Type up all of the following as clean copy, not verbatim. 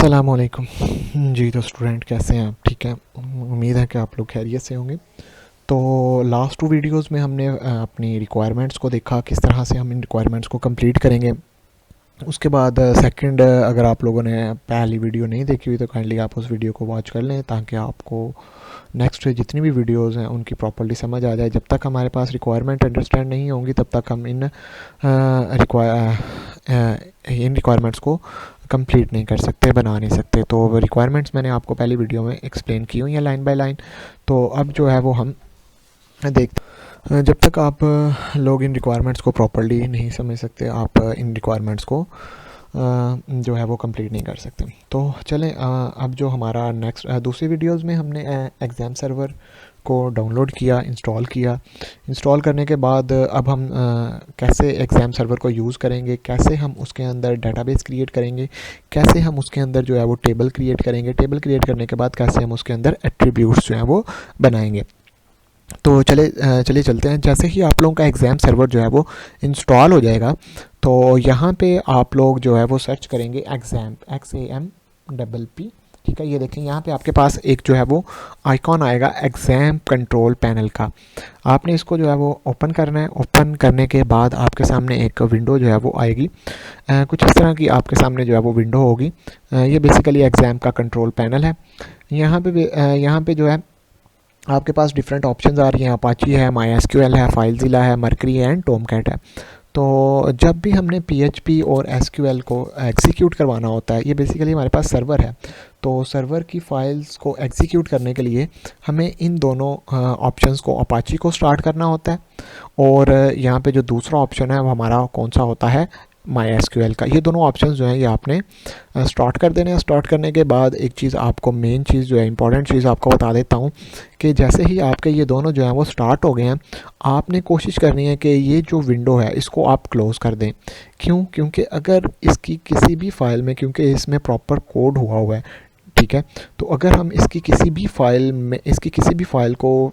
अस्सलामुअलैकुम जी। तो स्टूडेंट कैसे हैं आप? ठीक है, उम्मीद है कि आप लोग खैरियत से होंगे। तो लास्ट 2 वीडियोस में हमने अपनी रिक्वायरमेंट्स को देखा, किस तरह से हम इन रिक्वायरमेंट्स को कंप्लीट करेंगे। उसके बाद सेकंड, अगर आप लोगों ने पहली वीडियो नहीं देखी हुई तो काइंडली आप उस वीडियो को वॉच कर लें, ताकि आपको नेक्स्ट जितनी भी वीडियोस हैं उनकी प्रॉपर्ली समझ आ जाए। जब तक हमारे पास रिक्वायरमेंट अंडरस्टैंड नहीं होंगी तब तक हम इन रिक्वायरमेंट्स को कंप्लीट नहीं कर सकते, बना नहीं सकते। तो रिक्वायरमेंट्स मैंने आपको पहली वीडियो में एक्सप्लेन की हुई हैं लाइन बाय लाइन। तो अब जो है वो हम देखते। जब तक आप लोग इन रिक्वायरमेंट्स को प्रॉपर्ली नहीं समझ सकते, आप इन रिक्वायरमेंट्स को जो है वो कंप्लीट नहीं कर सकते। तो चलें, अब जो हमारा नेक्स्ट दूसरी वीडियोस में हमने एग्ज़ाम सर्वर को डाउनलोड किया, इंस्टॉल किया। इंस्टॉल करने के बाद अब हम कैसे एग्ज़ाम सर्वर को यूज़ करेंगे, कैसे हम उसके अंदर डेटाबेस क्रिएट करेंगे, कैसे हम उसके अंदर जो है वो टेबल क्रिएट करेंगे, टेबल क्रिएट करने के बाद कैसे हम उसके अंदर एट्रीब्यूट्स जो हैं वो बनाएंगे। तो चलिए चलते हैं। जैसे ही आप लोगों का एग्ज़ाम सर्वर जो है वो इंस्टॉल हो जाएगा, तो यहाँ पे आप लोग जो है वो सर्च करेंगे एग्ज़ाम, XAMPP। ठीक है, ये देखें यहाँ पे आपके पास एक जो है वो आइकॉन आएगा एग्ज़ाम कंट्रोल पैनल का। आपने इसको जो है वो ओपन करना है। ओपन करने के बाद आपके सामने एक विंडो जो है वो आएगी, कुछ इस तरह की आपके सामने जो है वो विंडो होगी। ये बेसिकली एग्ज़ाम का कंट्रोल पैनल है। यहाँ पे जो है आपके पास डिफरेंट ऑप्शंस आ रही हैं। अपाची है, MySQL है, फाइलज़िला है, मरकरी है एंड टॉमकैट है। तो जब भी हमने PHP और SQL को एग्जीक्यूट करवाना होता है, ये बेसिकली हमारे पास सर्वर है, तो सर्वर की फ़ाइल्स को एग्जीक्यूट करने के लिए हमें इन दोनों ऑप्शंस को, अपाची को स्टार्ट करना होता है, और यहाँ पे जो दूसरा ऑप्शन है वो हमारा कौन सा होता है, MySQL का। ये दोनों ऑप्शंस जो हैं ये आपने स्टार्ट कर देने हैं। स्टार्ट करने के बाद एक चीज़ आपको, मेन चीज़ जो है, इंपॉर्टेंट चीज़ आपको बता देता हूँ कि जैसे ही आपके ये दोनों जो हैं वो स्टार्ट हो गए हैं, आपने कोशिश करनी है कि ये जो विंडो है इसको आप क्लोज़ कर दें। क्यों? क्योंकि अगर इसकी किसी भी फ़ाइल में, क्योंकि इसमें प्रॉपर कोड हुआ है, ठीक है, तो अगर हम इसकी किसी भी फ़ाइल को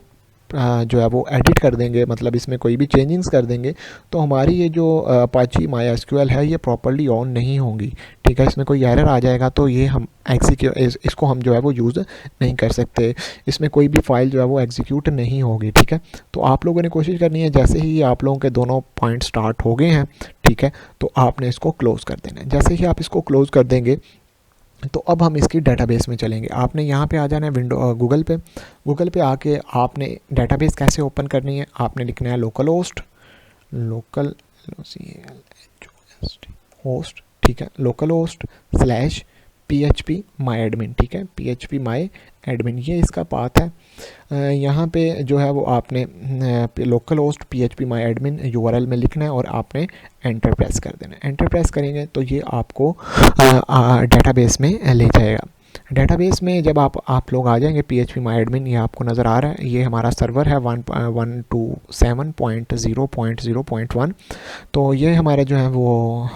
जो है वो एडिट कर देंगे, मतलब इसमें कोई भी चेंजिंग्स कर देंगे, तो हमारी ये जो अपाची MySQL है ये प्रॉपर्ली ऑन नहीं होंगी। ठीक है, इसमें कोई एरर आ जाएगा तो ये हम इसको हम जो है वो यूज़ नहीं कर सकते, इसमें कोई भी फ़ाइल जो है वो एग्जीक्यूट नहीं होगी। ठीक है, तो आप लोगों ने कोशिश करनी है, जैसे ही आप लोगों के दोनों पॉइंट स्टार्ट हो गए हैं, ठीक है, तो आपने इसको क्लोज़ कर देना है। जैसे ही आप इसको क्लोज़ कर देंगे तो अब हम इसकी डेटाबेस में चलेंगे। आपने यहाँ पे आ जाना है गूगल पे आके आपने डेटाबेस कैसे ओपन करनी है, आपने लिखना है लोकल होस्ट, ठीक है, local host / PHP my admin। ठीक है, PHP my admin ये इसका पाथ है। यहाँ पे जो है वो आपने local host PHP my admin URL में लिखना है और आपने एंटर प्रेस कर देना है। एंटर प्रेस करेंगे तो ये आपको डेटाबेस में ले जाएगा। डेटाबेस में जब आप लोग आ जाएंगे, PHP my admin ये आपको नज़र आ रहा है, ये हमारा सर्वर है 127.0.0.1। तो ये हमारा जो है वो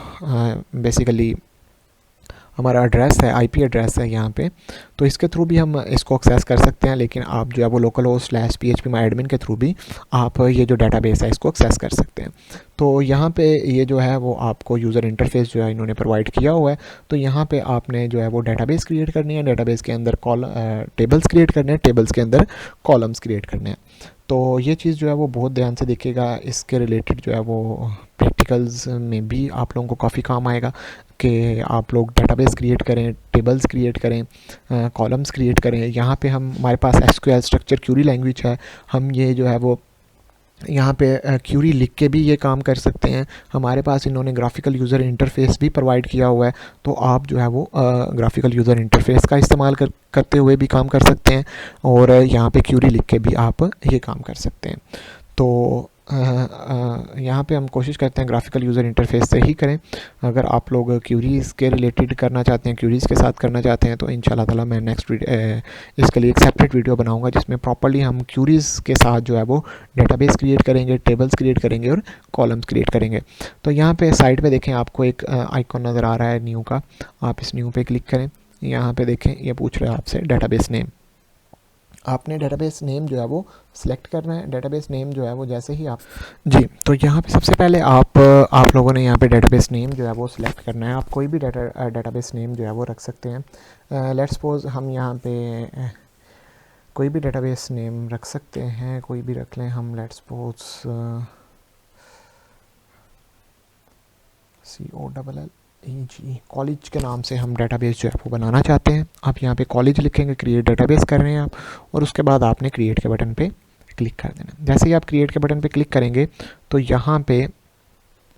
बेसिकली हमारा एड्रेस है, IP एड्रेस है यहाँ पे। तो इसके थ्रू भी हम इसको एक्सेस कर सकते हैं, लेकिन आप जो है वो local host / PHP my admin के थ्रू भी आप ये जो डेटाबेस है इसको एक्सेस कर सकते हैं। तो यहाँ पे ये जो है वो आपको यूज़र इंटरफेस जो है इन्होंने प्रोवाइड किया हुआ है। तो यहाँ पे आपने जो है वो डेटाबेस क्रिएट करनी है, डेटाबेस के अंदर टेबल्स क्रिएट करने हैं, टेबल्स के अंदर कॉलम्स क्रिएट करने हैं। तो ये चीज़ जो है वो बहुत ध्यान से देखिएगा, इसके रिलेटेड जो है वो प्रैक्टिकल्स में भी आप लोगों को काफ़ी काम आएगा कि आप लोग डेटाबेस क्रिएट करें, टेबल्स क्रिएट करें, कॉलम्स क्रिएट करें। यहाँ पे हमारे पास SQL स्ट्रक्चर क्यूरी लैंग्वेज है, हम ये जो है वो यहाँ पे क्यूरी लिख के भी ये काम कर सकते हैं। हमारे पास इन्होंने ग्राफिकल यूज़र इंटरफेस भी प्रोवाइड किया हुआ है, तो आप जो है वो ग्राफिकल यूज़र इंटरफेस का इस्तेमाल करते हुए भी काम कर सकते हैं, और यहाँ पे क्यूरी लिख के भी आप ये काम कर सकते हैं। तो यहाँ पे हम कोशिश करते हैं ग्राफिकल यूज़र इंटरफेस से ही करें। अगर आप लोग क्यूरीज़ के रिलेटेड करना चाहते हैं, क्यूरीज़ के साथ करना चाहते हैं, तो इंशाल्लाह ताला मैं नेक्स्ट इसके लिए एक सेपरेट वीडियो बनाऊंगा जिसमें प्रॉपर्ली हम क्यूरीज़ के साथ जो है वो डेटाबेस क्रिएट करेंगे, टेबल्स क्रिएट करेंगे और कॉलम्स क्रिएट करेंगे। तो यहाँ पे साइड पे देखें आपको एक आइकॉन नज़र आ रहा है न्यू का, आप इस न्यू पे क्लिक करें। यहाँ पे देखें ये पूछ रहा है आपसे डेटाबेस नेम, आपने डेटाबेस नेम जो है वो सिलेक्ट करना है। डेटाबेस नेम जो है वो जैसे ही आप जी, तो यहाँ पे सबसे पहले आप लोगों ने यहाँ पे डेटाबेस नेम जो है वो सिलेक्ट करना है। आप कोई भी डेटाबेस नेम जो है वो रख सकते हैं। लेट्स सपोज हम यहाँ पे कोई भी डेटाबेस नेम रख सकते हैं, कोई भी रख लें हम। लेट्स सपोज COLLEG कॉलेज के नाम से हम डेटाबेस जो है वो बनाना चाहते हैं। आप यहाँ पे कॉलेज लिखेंगे, क्रिएट डेटाबेस कर रहे हैं आप, और उसके बाद आपने क्रिएट के बटन पे क्लिक कर देना। जैसे ही आप क्रिएट के बटन पे क्लिक करेंगे तो यहाँ पे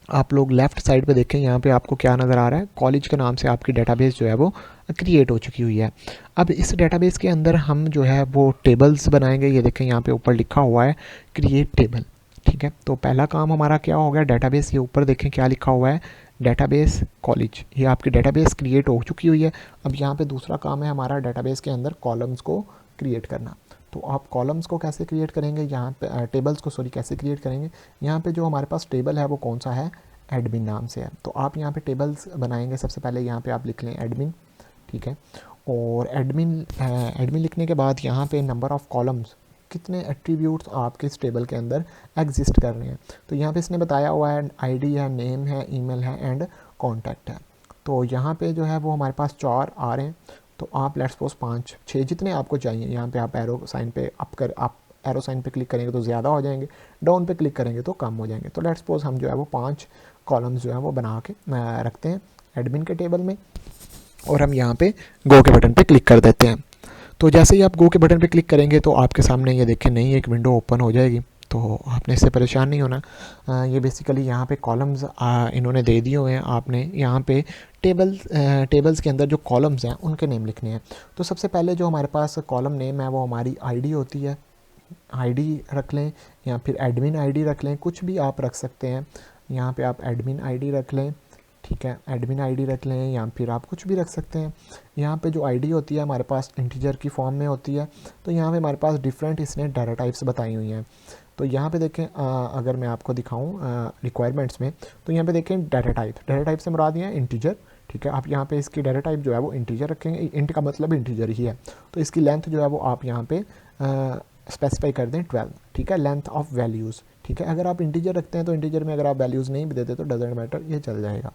आप लोग लेफ़्ट साइड पे देखें, यहाँ पे आपको क्या नज़र आ रहा है, कॉलेज के नाम से आपकी डेटाबेस जो है वो क्रिएट हो चुकी हुई है। अब इस डेटाबेस के अंदर हम जो है वो टेबल्स बनाएंगे। ये देखें यहाँ पे ऊपर लिखा हुआ है क्रिएट टेबल, ठीक है। तो पहला काम हमारा क्या हो गया, डेटाबेस। ये ऊपर देखें क्या लिखा हुआ है, डेटाबेस कॉलेज। ये आपकी डेटाबेस क्रिएट हो चुकी हुई है। अब यहाँ पे दूसरा काम है हमारा डेटाबेस के अंदर कॉलम्स को क्रिएट करना। तो आप कॉलम्स को कैसे क्रिएट करेंगे, यहाँ पे टेबल्स को कैसे क्रिएट करेंगे। यहाँ पे जो हमारे पास टेबल है वो कौन सा है, एडमिन नाम से है। तो आप यहाँ पे टेबल्स बनाएंगे। सबसे पहले यहाँ पे आप लिख लें एडमिन, ठीक है। और एडमिन लिखने के बाद यहाँ पे नंबर ऑफ़ कॉलम्स, कितने एट्रीब्यूट्स आपके इस टेबल के अंदर एग्जिस्ट कर रहे हैं। तो यहाँ पे इसने बताया हुआ है आईडी है, नेम है, ईमेल है एंड कॉन्टैक्ट है। तो यहाँ पे जो है वो हमारे पास 4 आ रहे हैं। तो आप लेट्स सपोज 5 6 जितने आपको चाहिए, यहाँ पे आप एरो साइन पे आप एरो साइन पे क्लिक करेंगे तो ज़्यादा हो जाएंगे, डाउन पे क्लिक करेंगे तो कम हो जाएंगे। तो लेट्स सपोज हम जो है वो 5 कॉलम्स जो है वो बना के रखते हैं एडमिन के टेबल में, और हम यहाँ पे गो के बटन पे क्लिक कर देते हैं। तो जैसे ही आप गो के बटन पे क्लिक करेंगे तो आपके सामने ये देखें नई एक विंडो ओपन हो जाएगी। तो आपने इससे परेशान नहीं होना। ये बेसिकली यहाँ पे कॉलम्स इन्होंने दे दिए हुए हैं। आपने यहाँ पे टेबल्स के अंदर जो कॉलम्स हैं उनके नेम लिखने हैं। तो सबसे पहले जो हमारे पास कॉलम नेम है वो हमारी आईडी होती है, आईडी रख लें, या फिर एडमिन आईडी रख लें, कुछ भी आप रख सकते हैं। यहाँ पे आप एडमिन आईडी रख लें, ठीक है, एडमिन आईडी रख लें, या फिर आप कुछ भी रख सकते हैं। यहाँ पे जो आईडी होती है हमारे पास इंटीजर की फॉर्म में होती है। तो यहाँ पे हमारे पास डिफरेंट इसने डाटा टाइप्स बताई हुई हैं। तो यहाँ पे देखें, अगर मैं आपको दिखाऊँ रिक्वायरमेंट्स में, तो यहाँ पे देखें डाटा टाइप से मुराद है इंटीजर, ठीक है। आप यहाँ पे इसकी डाटा टाइप जो है वो इंटीजर रखेंगे। इंट का मतलब इंटीजर ही है। तो इसकी लेंथ जो है वो आप यहाँ पे स्पेसिफाई कर दें 12, ठीक है, लेंथ ऑफ वैल्यूज़, ठीक है। अगर आप इंटीजर रखते हैं तो इंटीजर में अगर आप वैल्यूज़ नहीं भी देते तो डजेंट मैटर, ये चल जाएगा।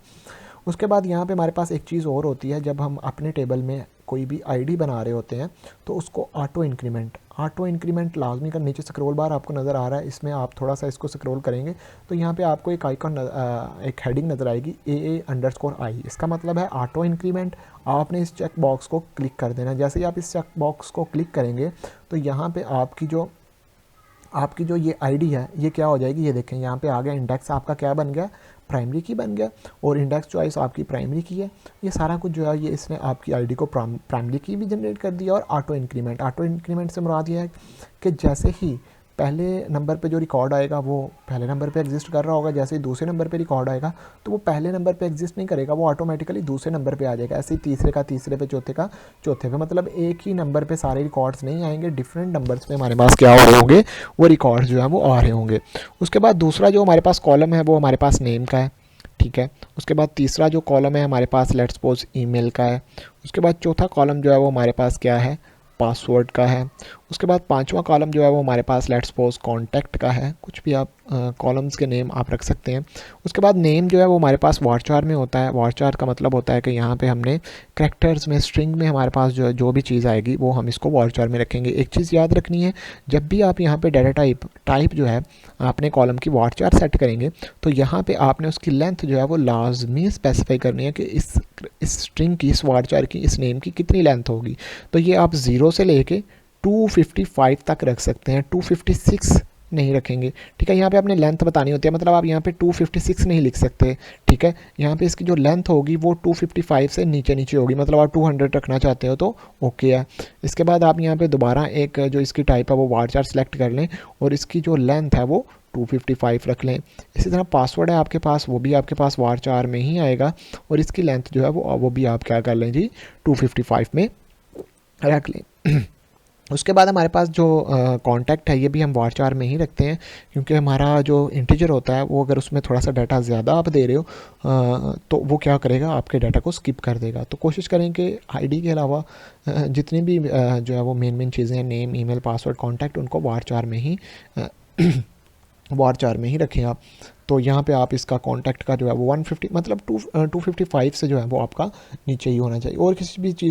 उसके बाद यहाँ पे हमारे पास एक चीज़ और होती है, जब हम अपने टेबल में कोई भी आईडी बना रहे होते हैं तो उसको ऑटो इंक्रीमेंट लाजमी कर। नीचे स्क्रॉल बार आपको नज़र आ रहा है, इसमें आप थोड़ा सा इसको स्क्रॉल करेंगे तो यहाँ पे आपको एक आइकन एक हेडिंग नज़र आएगी AA_I। इसका मतलब है ऑटो इंक्रीमेंट। आपने इस चेक बॉक्स को क्लिक कर देना। जैसे ही आप इस चेक बॉक्स को क्लिक करेंगे तो यहाँ पे आपकी जो ये आईडी है ये क्या हो जाएगी, ये देखें यहाँ पे आ गया। इंडेक्स आपका क्या बन गया, प्राइमरी की बन गया, और इंडेक्स चॉइस आपकी प्राइमरी की है। ये सारा कुछ जो है ये इसने आपकी आईडी को प्राइमरी की भी जनरेट कर दिया। और ऑटो इंक्रीमेंट से मुराद ये है कि जैसे ही पहले नंबर पे जो रिकॉर्ड आएगा वो पहले नंबर पे एग्जिस्ट कर रहा होगा, जैसे ही दूसरे नंबर पे रिकॉर्ड आएगा तो वो पहले नंबर पे एग्जिस्ट नहीं करेगा, वो ऑटोमेटिकली दूसरे नंबर पे आ जाएगा। ऐसे ही तीसरे का तीसरे पे, चौथे का चौथे पे, मतलब एक ही नंबर पे सारे रिकॉर्ड्स नहीं आएंगे, डिफरेंट नंबर्स पे हमारे पास क्या हो रहे होंगे, वो रिकॉर्ड्स जो है वो आ रहे होंगे। उसके बाद दूसरा जो हमारे पास कॉलम है वो हमारे पास नेम का है, ठीक है। उसके बाद तीसरा जो कॉलम है हमारे पास लेट्स सपोज ईमेल का है। उसके बाद चौथा कॉलम जो है वो हमारे पास क्या है, पासवर्ड का है। उसके बाद पांचवा कॉलम जो है वो हमारे पास लेट्स सपोज कॉन्टैक्ट का है। कुछ भी आप कॉलम्स के नेम आप रख सकते हैं। उसके बाद नेम जो है वो हमारे पास वारचार में होता है। वारचार का मतलब होता है कि यहाँ पे हमने करैक्टर्स में, स्ट्रिंग में हमारे पास जो भी चीज़ आएगी वो हम इसको वारचार में रखेंगे। एक चीज़ याद रखनी है, जब भी आप यहाँ पे डाटा टाइप जो है आपने कॉलम की वारचार सेट करेंगे तो यहाँ पे आपने उसकी लेंथ जो है वो लाजमी स्पेसिफाई करनी है कि इस स्ट्रिंग की, इस वारचार की, इस नेम की कितनी लेंथ होगी। तो ये आप 0 से लेके 255 तक रख सकते हैं, 256 नहीं रखेंगे, ठीक है। यहाँ पे आपने लेंथ बतानी होती है, मतलब आप यहाँ पे 256 नहीं लिख सकते, ठीक है। यहाँ पे इसकी जो लेंथ होगी वो 255 से नीचे नीचे होगी, मतलब आप 200 रखना चाहते हो तो ओके है। इसके बाद आप यहाँ पे दोबारा एक जो इसकी टाइप है वो वारचार सेलेक्ट कर लें और इसकी जो लेंथ है वो 255 रख लें। इसी तरह पासवर्ड है आपके पास, वो भी आपके पास वारचार में ही आएगा और इसकी लेंथ जो है वो भी आप क्या कर लें जी, 255 में रख लें। उसके बाद हमारे पास जो कॉन्टैक्ट है ये भी हम वारचार में ही रखते हैं, क्योंकि हमारा जो इंटीजर होता है वो अगर उसमें थोड़ा सा डाटा ज़्यादा आप दे रहे हो तो वो क्या करेगा, आपके डाटा को स्किप कर देगा। तो कोशिश करें कि आईडी के अलावा जितनी भी जो है वो मेन चीज़ें हैं, नेम, ईमेल, पासवर्ड, कॉन्टैक्ट, उनको वारचार में ही वारचार में ही रखें आप। तो यहाँ पे आप इसका कॉन्टैक्ट का जो है वो 150 मतलब 255 से जो है वो आपका नीचे ही होना चाहिए, और किसी भी चीज़